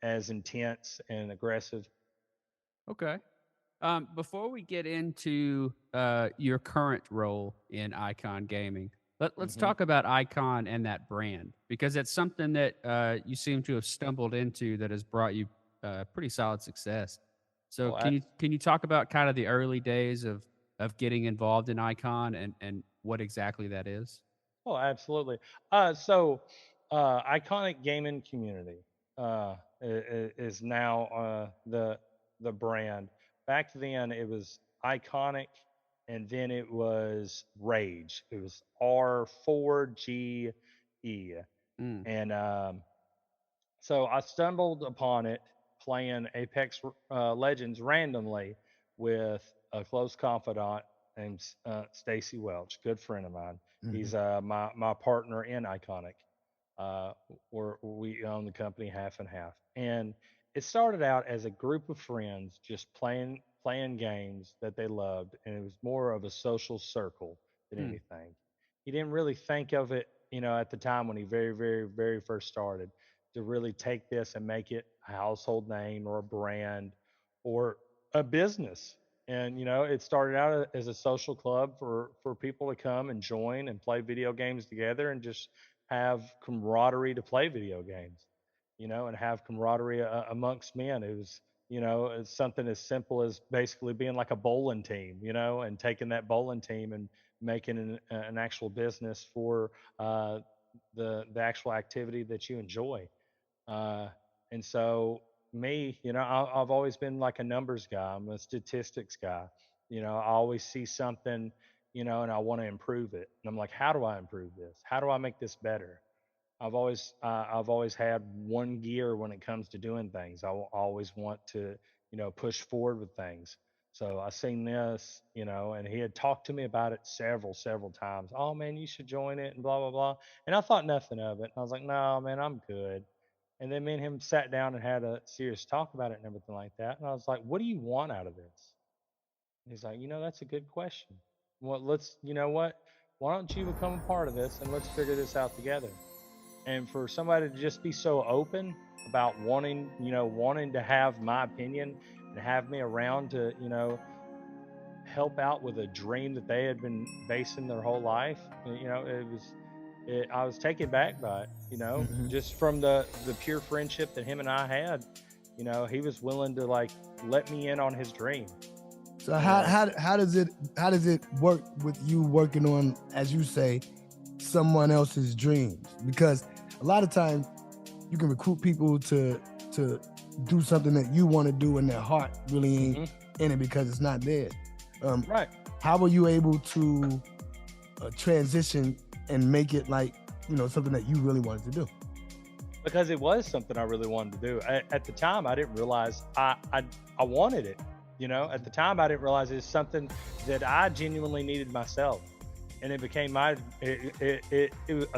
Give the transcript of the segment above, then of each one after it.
as intense and aggressive. Okay. Before we get into your current role in Icon Gaming, let's Hmm. talk about Icon and that brand because it's something that you seem to have stumbled into that has brought you pretty solid success. So Oh, I, can you talk about kind of the early days of getting involved in Icon and what exactly that is? oh, absolutely. So, iconic gaming community is now the brand. Back then, it was iconic, and then it was Rage. It was R4GE, Mm, and so I stumbled upon it playing Apex Legends randomly with a close confidant named Stacy Welch, good friend of mine. mhm, He's my partner in iKonic. Uh, we own the company half and half, and it started out as a group of friends just playing games that they loved, and it was more of a social circle than mm, anything. He didn't really think of it, at the time when he very first started, to really take this and make it a household name or a brand or a business. And it started out as a social club for people to come and join and play video games together and just have camaraderie to play video games, and have camaraderie amongst men. It was, it's something as simple as basically being like a bowling team, and taking that bowling team and making an actual business for the actual activity that you enjoy. Uh, and so me, I've always been like a numbers guy. I'm a statistics guy. I always see something, and I want to improve it. And I'm like, how do I improve this? How do I make this better? I've always had one gear when it comes to doing things. Always want to, push forward with things. So I seen this, and he had talked to me about it several times. Oh man, you should join it and blah blah blah. And I thought nothing of it. And I was like, no man, I'm good. And then me and him sat down and had a serious talk about it and everything like that. And I was like, what do you want out of this? And he's like, that's a good question. Well, you know what? Why don't you become a part of this and let's figure this out together? And for somebody to just be so open about wanting to have my opinion and have me around to, help out with a dream that they had been basing their whole life, I was taken back by it, mhm. just from the pure friendship that him and I had. He was willing to like let me in on his dream, So you know. how does it work with you working on, as you say, someone else's dreams? Because a lot of times you can recruit people to do something that you want to do and their heart really ain't Hmm. in it because it's not there. Um, Right. how were you able to transition and make it like something that you really wanted to do? Because it was something I really wanted to do. At the time, I didn't realize I wanted it. At the time, I didn't realize it's something that I genuinely needed myself, and it became a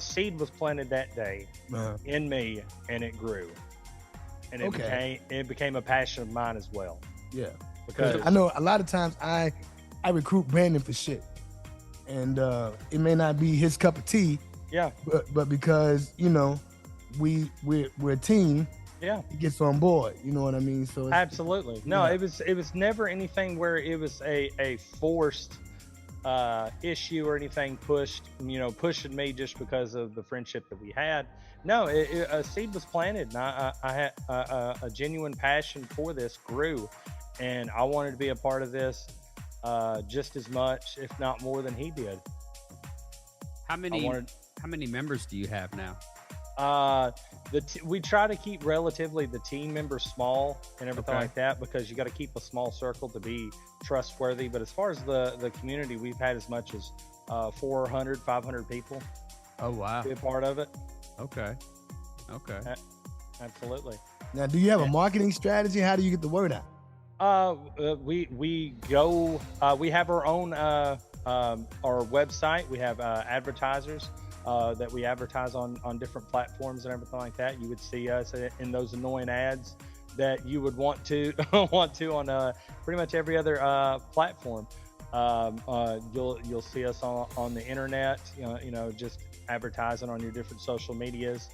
seed was planted that day Uh, in me, and it grew, and it okay, became a passion of mine as well. yeah, because I Because know a lot of times I recruit Brandon for shit, and it may not be his cup of tea, yeah, but because we're a team, yeah. he gets on board. You know what I mean? So Absolutely. No, yeah, it was never anything where it was a forced issue or anything pushing me just because of the friendship that we had. No, a seed was planted, and I had a genuine passion for this grew, and I wanted to be a part of this just as much, if not more, than he did. how I many wanted how many members do you have now? Uh, we try to keep relatively the team members small and everything Okay. like that because you got to keep a small circle to be trustworthy. But as far as the community, we've had as much as 400, 500 people Oh wow. be a part of it. Okay. Okay. A- Absolutely. now do you have a Eh, marketing strategy? How do you get the word out? we have our own our website. We have advertisers that we advertise on different platforms and everything like that. You would see us in those annoying ads that you would want to want to on pretty much every other platform. You'll see us on the internet. Just advertising on your different social medias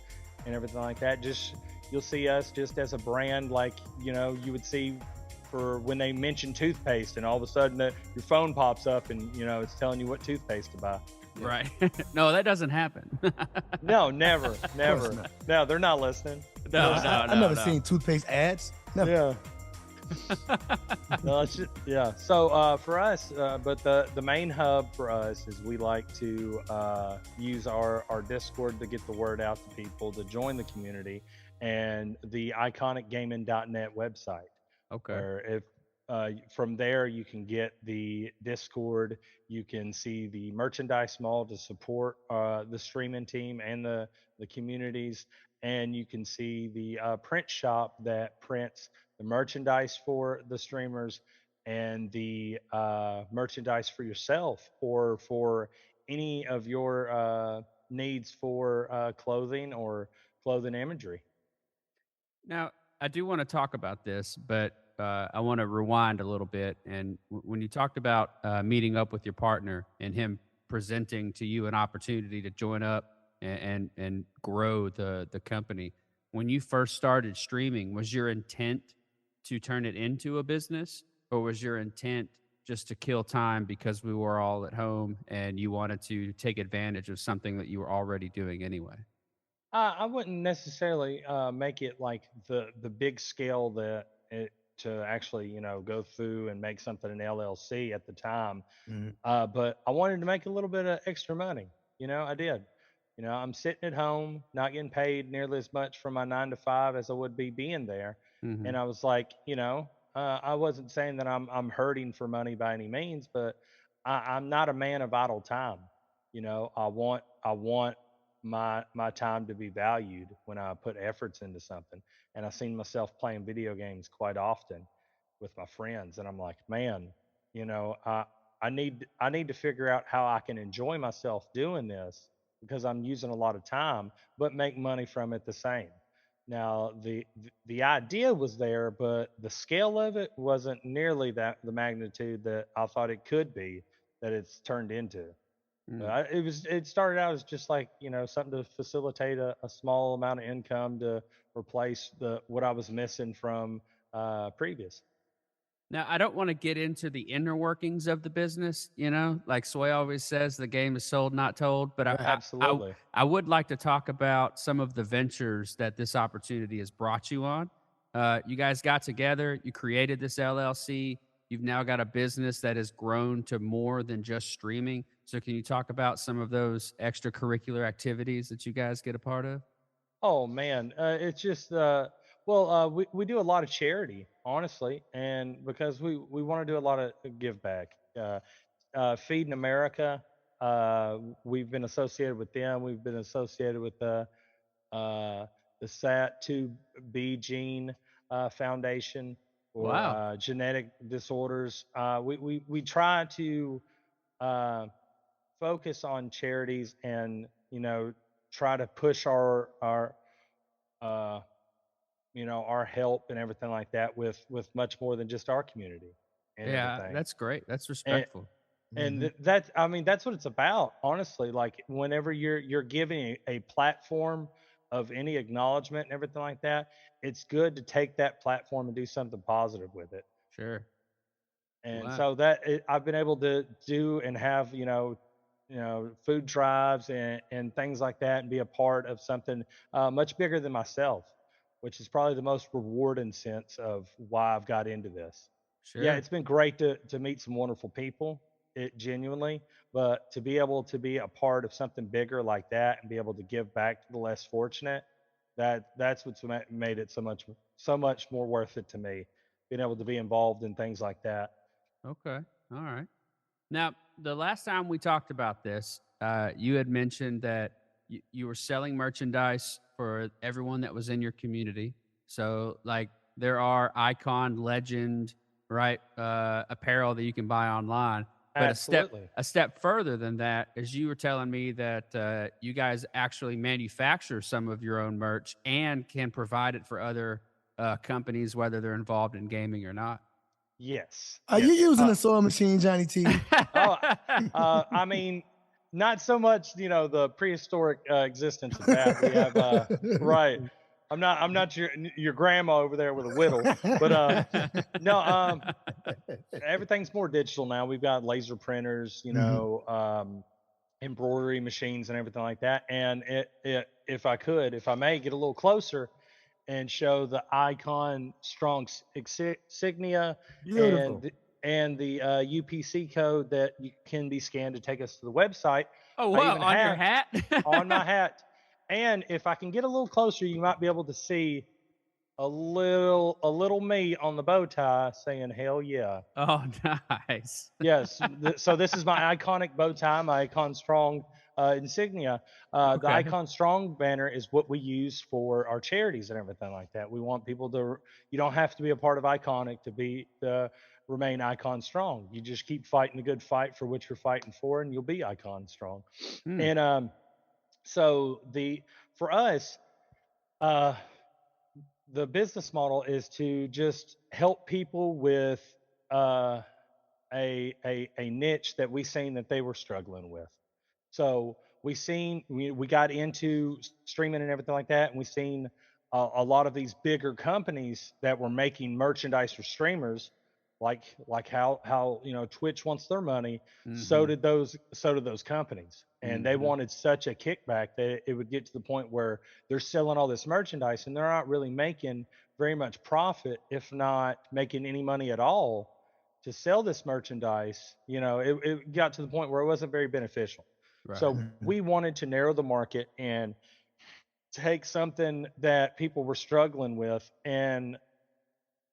and everything like that. Just you'll see us just as a brand, like, you would see for when they mention toothpaste, and all of a sudden your phone pops up and it's telling you what toothpaste to buy. Right. No, that doesn't happen. No, never, Of course never. not. No, they're not listening. No, No, no, I no, never no. seen toothpaste ads. Never. Yeah. No, it's just, yeah. So for us, but the main hub for us is we like to use our Discord to get the word out to people to join the community, and the iconicgaming.net website, Okay. where if from there you can get the Discord, you can see the merchandise mall to support the streaming team and the communities, and you can see the print shop that prints the merchandise for the streamers, and the merchandise for yourself, or for any of your needs for clothing or clothing imagery. Now, I do want to talk about this, but I want to rewind a little bit. And when you talked about meeting up with your partner and him presenting to you an opportunity to join up and grow the company, when you first started streaming, was your intent to turn it into a business, or was your intent just to kill time because we were all at home and you wanted to take advantage of something that you were already doing anyway? I wouldn't necessarily make it like the big scale that it to actually go through and make something an LLC at the time. Mhm. But I wanted to make a little bit of extra money. I did. I'm sitting at home, not getting paid nearly as much for my 9 to 5 as I would be being there. Hmm. And I was like, I wasn't saying that I'm hurting for money by any means, but I'm not a man of idle time. I want my time to be valued when I put efforts into something. And I seen myself playing video games quite often with my friends, and I'm like, man, you know, I I need to figure out how I can enjoy myself doing this, because I'm using a lot of time, but make money from it the same. Now the idea was there, but the scale of it wasn't nearly that the magnitude that I thought it could be, that it's turned into. It started out as just like something to facilitate a small amount of income to replace the what I was missing from previous. Now, I don't want to get into the inner workings of the business, like Sway always says, the game is sold, not told. But Absolutely. I would like to talk about some of the ventures that this opportunity has brought you on. You guys got together, you created this LLC. You've now got a business that has grown to more than just streaming. So, can you talk about some of those extracurricular activities that you guys get a part of? Oh man, it's just we do a lot of charity, honestly, and because we want to do a lot of give back. Feeding America, we've been associated with them. We've been associated with uh, the SAT2B Gene Foundation for Wow. genetic disorders. We try to uh, focus on charities, and try to push our uh, our help and everything like that with much more than just our community and Yeah, everything. that's great. That's And respectful. Mhm. that's, I mean, that's what it's about, honestly. Like, whenever you're giving a platform of any acknowledgement and everything like that, it's good to take that platform and do something positive with it. Sure. And Wow. so I've been able to do and have food drives and things like that, and be a part of something much bigger than myself, which is probably the most rewarding sense of why I've got into this. Yeah, Sure. it's been great to meet some wonderful people, it genuinely, but to be able to be a part of something bigger like that and be able to give back to the less fortunate, that's what's made it so much more worth it to me, being able to be involved in things like that. Okay. All right. Now, the last time we talked about this, you had mentioned that you were selling merchandise for everyone that was in your community. So, like, there are icon, legend, right, apparel that you can buy online. But Absolutely. a step further than that is you were telling me that you guys actually manufacture some of your own merch and can provide it for other companies, whether they're involved in gaming or not. Yes, Are you yes. using a sewing machine, Johnny T? Oh, I mean, not so much, the prehistoric existence of that. We have, right. I'm not your grandma over there with a whittle, but no, everything's more digital now. We've got laser printers, Hmm. embroidery machines and everything like that. And if I may get a little closer and show the Icon Strong insignia and Beautiful. the UPC code that you can be scanned to take us to the website. Oh, I what, even on your have hat? on my hat. And if I can get a little closer, you might be able to see a little me on the bow tie saying "Hell yeah." Oh, nice. Yes. So this is my iconic bow tie, my Icon Strong insignia. The Okay. Icon Strong banner is what we use for our charities and everything like that. We want people to. You don't have to be a part of Iconic to remain Icon Strong. You just keep fighting the good fight for what you're fighting for, and you'll be Icon Strong. Hmm. And so the for us, uh, the business model is to just help people with uh, a niche that we seen that they were struggling with. So we got into streaming and everything like that, and we seen a lot of these bigger companies that were making merchandise for streamers, like how Twitch wants their money. So Mm-hmm. did those companies, and they Mm-hmm. wanted such a kickback that it would get to the point where they're selling all this merchandise and they're not really making very much profit, if not making any money at all to sell this merchandise. It got to the point where it wasn't very beneficial. Right. So Mhm. we wanted to narrow the market and take something that people were struggling with and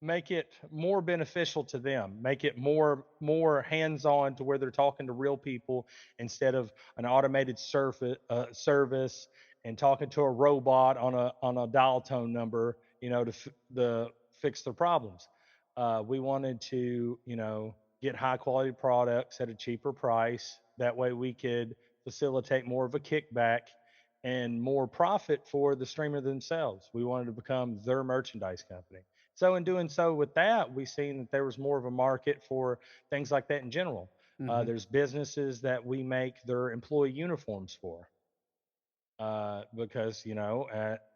make it more beneficial to them, make it more hands-on to where they're talking to real people instead of an automated service and talking to a robot on a dial tone number, to fix their problems. We wanted to, get high quality products at a cheaper price. That way we could facilitate more of a kickback and more profit for the streamer themselves. We wanted to become their merchandise company. So in doing so with that, we seen that there was more of a market for things like that in general. Mm-hmm. There's businesses that we make their employee uniforms for, because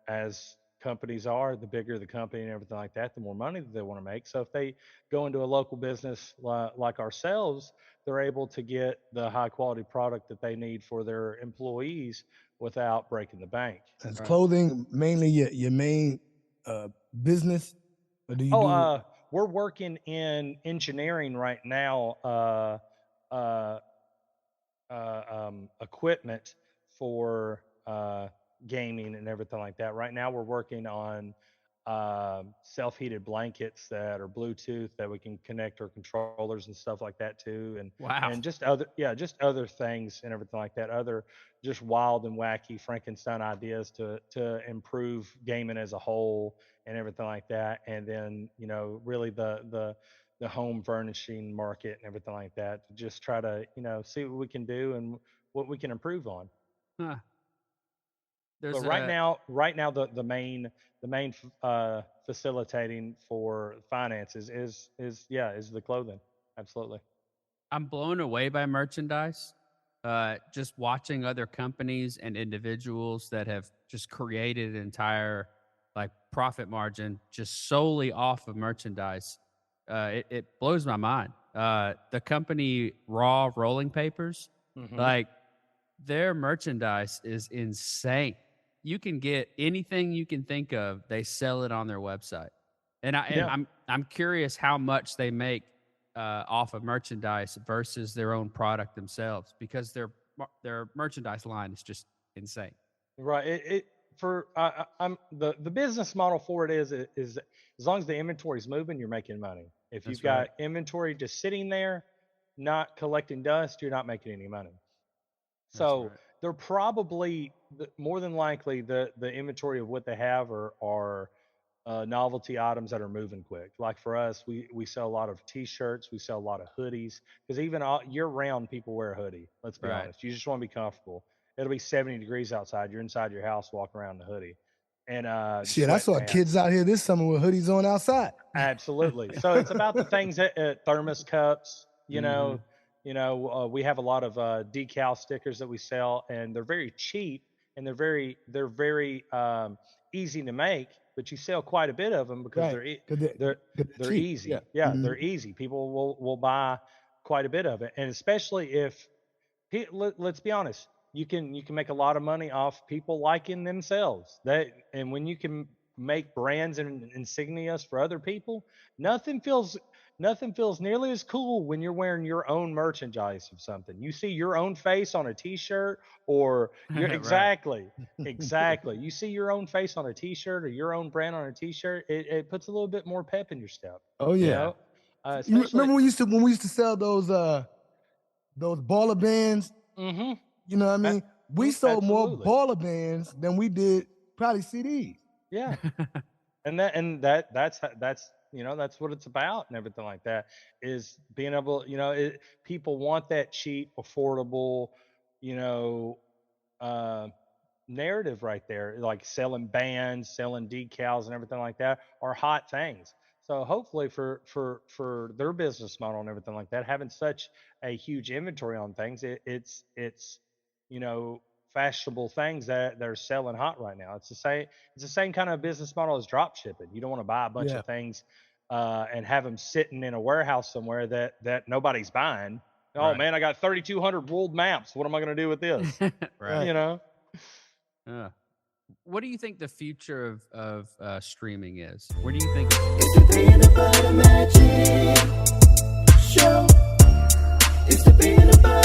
as companies are, the bigger the company and everything like that, the more money that they want to make. So if they go into a local business like ourselves, they're able to get the high quality product that they need for their employees without breaking the bank. Is Right. clothing mainly your main uh, business, or do you Oh, do? we're working in engineering right now. Uh, Equipment for gaming and everything like that. Right now, we're working on self-heated blankets that are Bluetooth that we can connect our controllers and stuff like that to, and Wow. and just other things and everything like that. Other just wild and wacky Frankenstein ideas to improve gaming as a whole and everything like that. And then really the home furnishing market and everything like that to just try to see what we can do and what we can improve on. Huh. But There's right a now, the main facilitating for finances is the clothing. Absolutely. I'm blown away by merchandise. Just watching other companies and individuals that have just created an entire like profit margin just solely off of merchandise. It blows my mind. The company Raw Rolling Papers, Hmm. like their merchandise is insane. You can get anything you can think of, they sell it on their website. And I and Yeah. I'm curious how much they make off of merchandise versus their own product themselves because their merchandise line is just insane. Right. It for I'm the business model for it is as long as the inventory is moving, you're making money. If you've That's right. got inventory just sitting there, not collecting dust, you're not making any money. That's So right. they're probably more than likely the inventory of what they have are novelty items that are moving quick. Like for us, we sell a lot of T-shirts, we sell a lot of hoodies because even all, year round people wear a hoodie. Let's be Right. honest. You just want to be comfortable. It'll be 70 degrees outside. You're inside your house walking around in a hoodie and Shit, I saw kids sweatpants. out here this summer with hoodies on outside. Absolutely. So it's about the things that thermos cups, Mhm. we have a lot of decal stickers that we sell, and they're very cheap and they're very easy to make, but you sell quite a bit of them because Right. they're 'Cause they're cheap. easy. Yeah. Yeah, Mhm. they're easy. People will buy quite a bit of it, and especially if let's be honest, you can make a lot of money off people liking themselves. And when you can make brands and insignias for other people, nothing feels nothing feels nearly as cool when you're wearing your own merchandise of something. You see your own face on a t-shirt, or you're Right. exactly. You see your own face on a t-shirt or your own brand on a t-shirt, it puts a little bit more pep in your step, Oh you yeah. Yeah. know? You Especially remember when we used to sell those baller bands? mhm. You know what I a- mean? We sold more Absolutely. baller bands than we did probably CDs. Yeah. That's that's what it's about, and everything like that is being able, people want that cheap, affordable, you know uh narrative right there, like selling bands, selling decals and everything like that are hot things. So hopefully for their business model and everything like that, having such a huge inventory on things, it's you know fashionable things that are selling hot right now. It's the same kind of business model as drop shipping. You don't want to buy a bunch Yeah. of things and have them sitting in a warehouse somewhere that nobody's buying. Oh Right. man, I got 3,200 world maps. What am I going to do with this? Right. Right. You know. Yeah. What do you think the future of streaming is? Where do you think it's It's the peanut butter magic show. It's the peanut butter